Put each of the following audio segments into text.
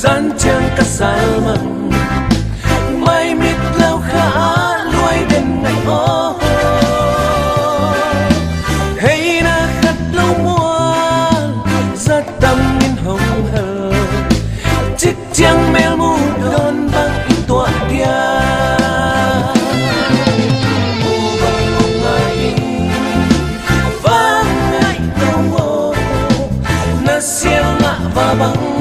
Gian trang kasalaman may mitlaw ka luay din ngayon. Hey nakatlaw mo sa tamin hồng hờ chiếc chiang mel mu don bang ito dia ubang ngai vang ngai tao na siang nga vabang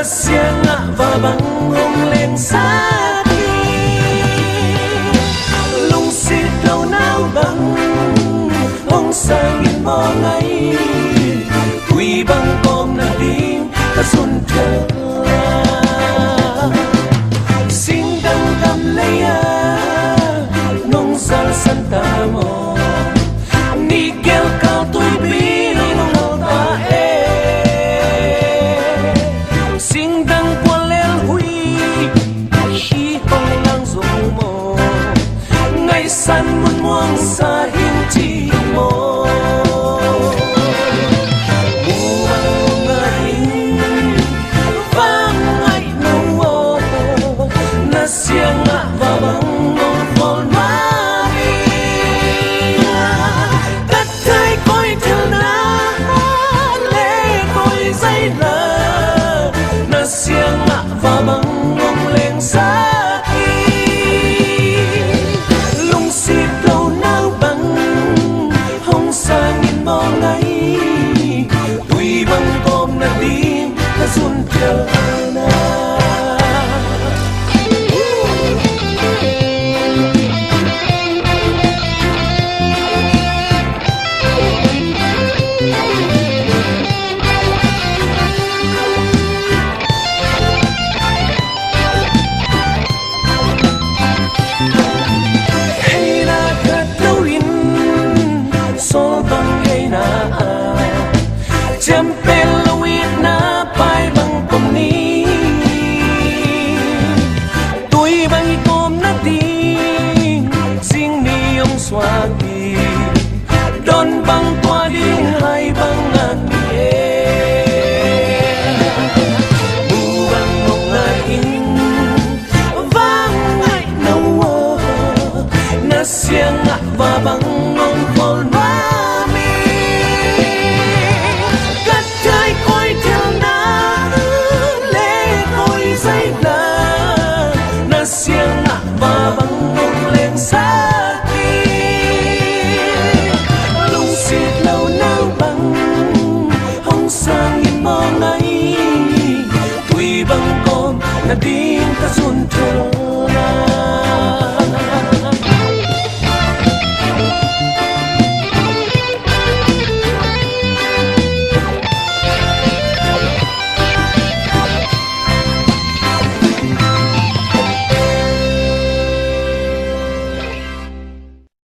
siang nga và bằng ngông lên xa đi lung xịt lâu nào bằng hông sang yên mò ngay quỳ bằng con nà đinh ta xuân thơ xin đăng cầm lấy nông gian sân ta mò ni kêu cao tôi biết san muôn muang sa hin chi mo buang ngai vang ngai no na siang nga va bang ngong con ma cắt thay coi theo na lê coi dây lờ na siang nga va bang ngong lên xa xuân chờ na hay na khát lâu in sol bang hay na chăm pel